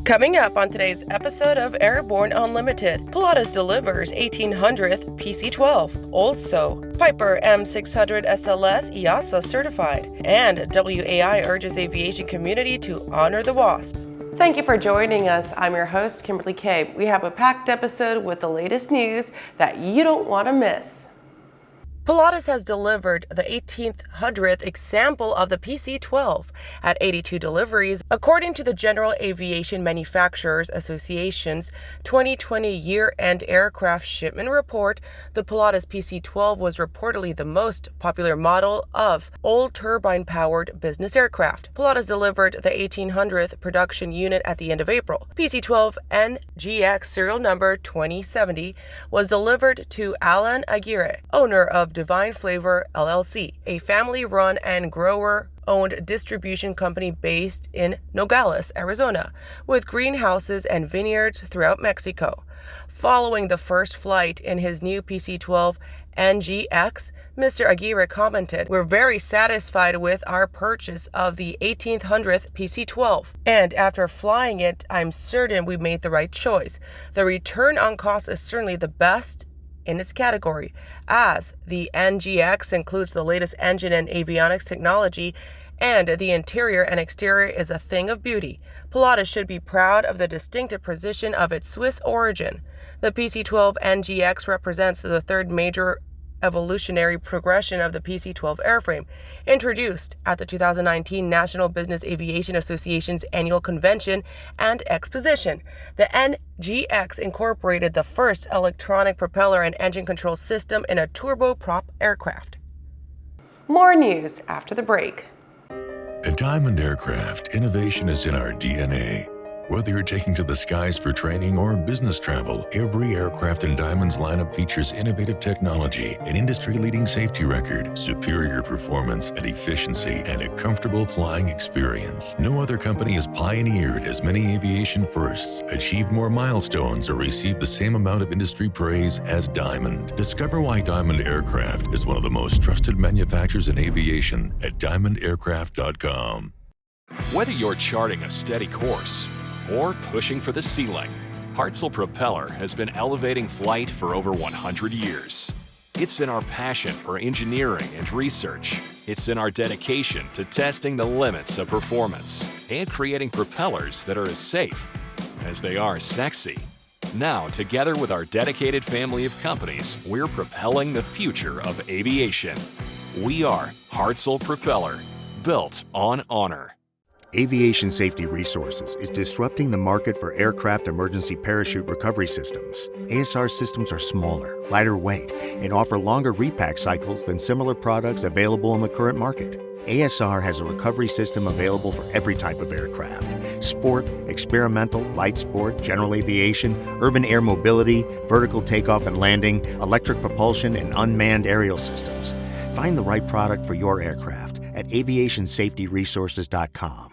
Coming up on today's episode of Airborne Unlimited, Pilatus delivers 1800th PC-12. Also, Piper M600 SLS EASA certified, and WAI urges aviation community to honor the WASP. Thank you for joining us. I'm your host, Kimberly Kay. We have a packed episode with the latest news that you don't want to miss. Pilatus has delivered the 1800th example of the PC-12 at 82 deliveries, according to the General Aviation Manufacturers Association's 2020 Year-End Aircraft Shipment Report. The Pilatus PC-12 was reportedly the most popular model of old turbine-powered business aircraft. Pilatus delivered the 1800th production unit at the end of April. PC-12 NGX serial number 2070 was delivered to Alán Aguirre, owner of Divine Flavor LLC, a family-run and grower-owned distribution company based in Nogales, Arizona, with greenhouses and vineyards throughout Mexico. Following the first flight in his new PC-12 NGX, Mr. Aguirre commented, "We're very satisfied with our purchase of the 1800th PC-12, and after flying it, I'm certain we made the right choice. The return on cost is certainly the best in its category, as the NGX includes the latest engine and avionics technology, and the interior and exterior is a thing of beauty. Pilatus should be proud of the distinctive precision of its Swiss origin. The PC-12 NGX represents the third major evolutionary progression of the PC-12 airframe, introduced at the 2019 National Business Aviation Association's annual convention and exposition. The NGX incorporated the first electronic propeller and engine control system in a turboprop aircraft." More news after the break. At Diamond Aircraft, innovation is in our DNA. Whether you're taking to the skies for training or business travel, every aircraft in Diamond's lineup features innovative technology, an industry-leading safety record, superior performance and efficiency, and a comfortable flying experience. No other company has pioneered as many aviation firsts, achieved more milestones, or received the same amount of industry praise as Diamond. Discover why Diamond Aircraft is one of the most trusted manufacturers in aviation at diamondaircraft.com. Whether you're charting a steady course or pushing for the ceiling, Hartzell Propeller has been elevating flight for over 100 years. It's in our passion for engineering and research. It's in our dedication to testing the limits of performance and creating propellers that are as safe as they are sexy. Now, together with our dedicated family of companies, we're propelling the future of aviation. We are Hartzell Propeller, built on honor. Aviation Safety Resources is disrupting the market for aircraft emergency parachute recovery systems. ASR systems are smaller, lighter weight, and offer longer repack cycles than similar products available in the current market. ASR has a recovery system available for every type of aircraft: sport, experimental, light sport, general aviation, urban air mobility, vertical takeoff and landing, electric propulsion, and unmanned aerial systems. Find the right product for your aircraft at aviationsafetyresources.com.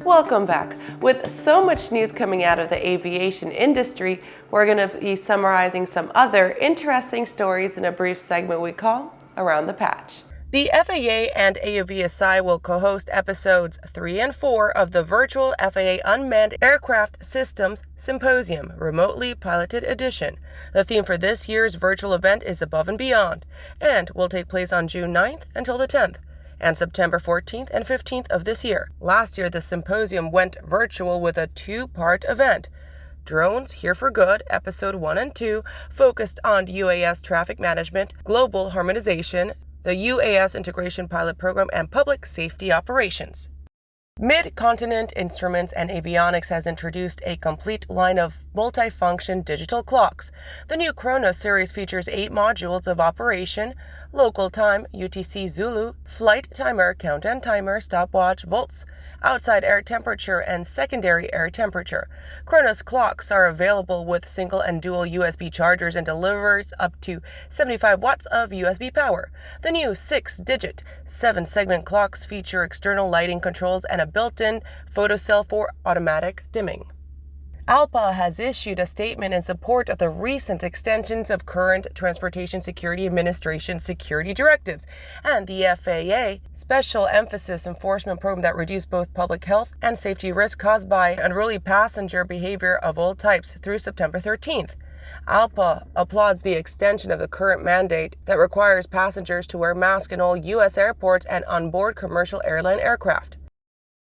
Welcome back. With so much news coming out of the aviation industry, we're going to be summarizing some other interesting stories in a brief segment we call Around the Patch. The FAA and AUVSI will co-host episodes 3 and 4 of the virtual FAA Unmanned Aircraft Systems Symposium, Remotely Piloted Edition. The theme for this year's virtual event is Above and Beyond, and will take place on June 9th until the 10th. And September 14th and 15th of this year. Last year, the symposium went virtual with a two-part event. Drones Here for Good, Episode 1 and 2, focused on UAS traffic management, global harmonization, the UAS integration pilot program, and public safety operations. Mid-Continent Instruments and Avionics has introduced a complete line of multifunction digital clocks. The new CHRONOS series features 8 modules of operation: local time, UTC Zulu, flight timer, countdown timer, stopwatch, volts, outside air temperature, and secondary air temperature. CHRONOS clocks are available with single and dual USB chargers and delivers up to 75 watts of USB power. The new 6-digit, 7-segment clocks feature external lighting controls and a built-in photocell for automatic dimming. ALPA has issued a statement in support of the recent extensions of current Transportation Security Administration security directives and the FAA Special Emphasis Enforcement Program that reduced both public health and safety risks caused by unruly passenger behavior of all types through September 13th. ALPA applauds the extension of the current mandate that requires passengers to wear masks in all U.S. airports and onboard commercial airline aircraft.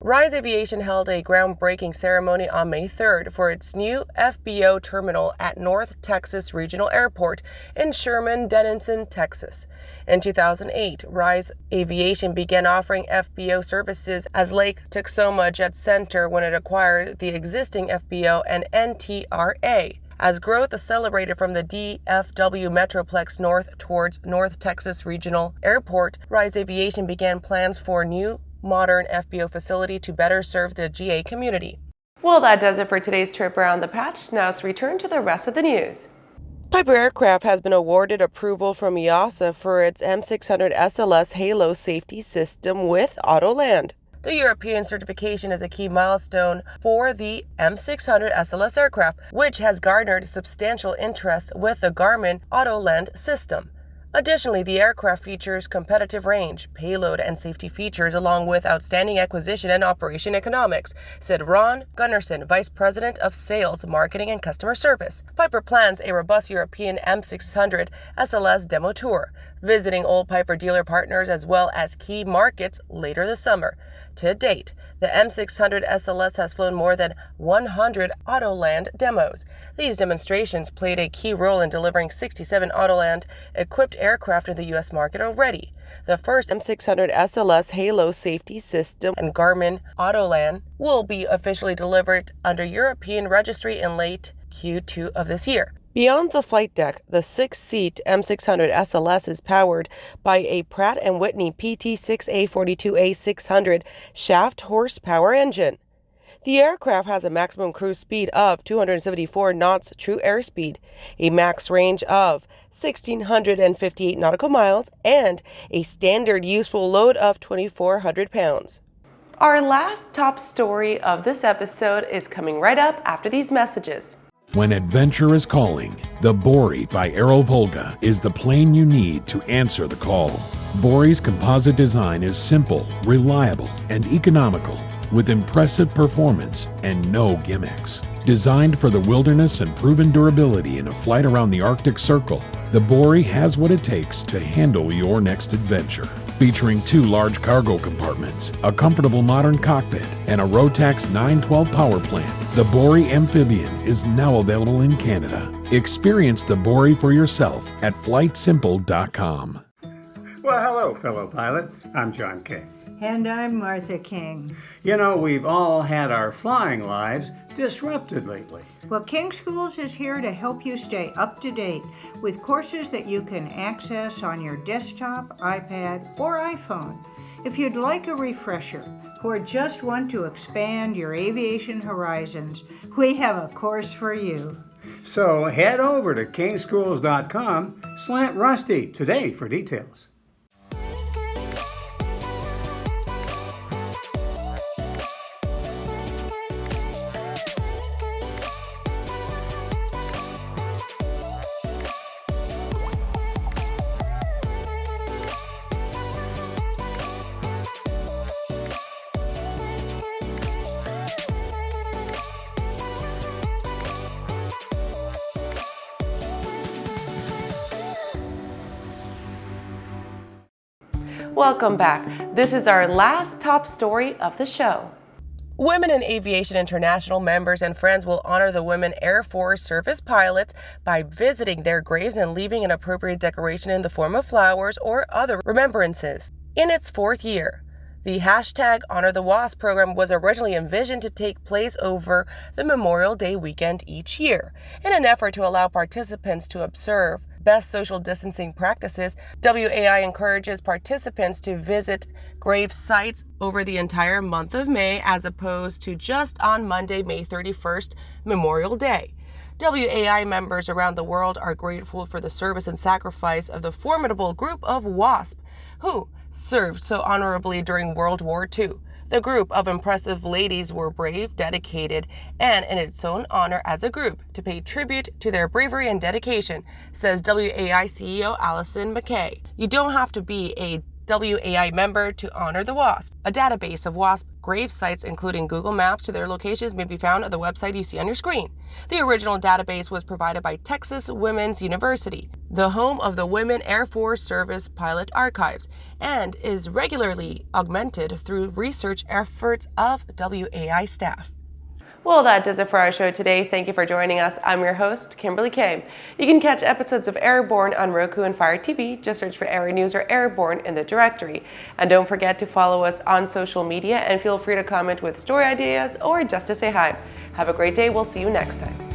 Rise Aviation held a groundbreaking ceremony on May 3rd for its new FBO terminal at North Texas Regional Airport in Sherman-Denison, Texas. In 2008, Rise Aviation began offering FBO services as Lake Texoma Jet Center when it acquired the existing FBO and NTRA. As growth accelerated from the DFW Metroplex north towards North Texas Regional Airport, Rise Aviation began plans for new modern FBO facility to better serve the GA community. Well, that does it for today's trip around the patch. Now let's return to the rest of the news. Piper Aircraft has been awarded approval from EASA for its M600 SLS HALO safety system with Autoland. The European certification is a key milestone for the M600 SLS aircraft, which has garnered substantial interest with the Garmin Autoland system. Additionally, the aircraft features competitive range, payload, and safety features along with outstanding acquisition and operation economics, said Ron Gunnarsson, Vice President of Sales, Marketing, and Customer Service. Piper plans a robust European M600 SLS demo tour, visiting all Piper dealer partners as well as key markets later this summer. To date, the M600 SLS has flown more than 100 Autoland demos. These demonstrations played a key role in delivering 67 Autoland-equipped aircraft in the U.S. market already. The first M600 SLS HALO safety system and Garmin Autoland will be officially delivered under European registry in late Q2 of this year. Beyond the flight deck, the 6-seat M600 SLS is powered by a Pratt & Whitney PT6A42A600 shaft horsepower engine. The aircraft has a maximum cruise speed of 274 knots true airspeed, a max range of 1,658 nautical miles, and a standard useful load of 2,400 pounds. Our last top story of this episode is coming right up after these messages. When adventure is calling, the Bori by Aero Volga is the plane you need to answer the call. Bori's composite design is simple, reliable, and economical, with impressive performance and no gimmicks. Designed for the wilderness and proven durability in a flight around the Arctic Circle, the Bori has what it takes to handle your next adventure. Featuring 2 large cargo compartments, a comfortable modern cockpit, and a Rotax 912 power plant, the Bori Amphibian is now available in Canada. Experience the Bori for yourself at flightsimple.com. Well, hello, fellow pilot. I'm John King. And I'm Martha King. You know, we've all had our flying lives disrupted lately. Well, King Schools is here to help you stay up to date with courses that you can access on your desktop, iPad, or iPhone. If you'd like a refresher or just want to expand your aviation horizons, we have a course for you. So head over to kingschools.com/rusty today for details. Welcome back. This is our last top story of the show. Women in Aviation International members and friends will honor the Women Airforce Service Pilots by visiting their graves and leaving an appropriate decoration in the form of flowers or other remembrances. In its 4th year, the #Honor the WASP program was originally envisioned to take place over the Memorial Day weekend each year. In an effort to allow participants to observe best social distancing practices, WAI encourages participants to visit grave sites over the entire month of May as opposed to just on Monday, May 31st, Memorial Day. WAI members around the world are grateful for the service and sacrifice of the formidable group of WASP, who served so honorably during World War II. The group of impressive ladies were brave, dedicated, and in its own honor as a group to pay tribute to their bravery and dedication, says WAI CEO Alison McKay. You don't have to be a WAI member to honor the WASP. A database of WASP grave sites, including Google Maps to their locations, may be found at the website you see on your screen. The original database was provided by Texas Women's University, the home of the Women Airforce Service Pilot Archives, and is regularly augmented through research efforts of WAI staff. Well, that does it for our show today. Thank you for joining us. I'm your host, Kimberly Kay. You can catch episodes of Airborne on Roku and Fire TV. Just search for Aero-News or Airborne in the directory. And don't forget to follow us on social media and feel free to comment with story ideas or just to say hi. Have a great day. We'll see you next time.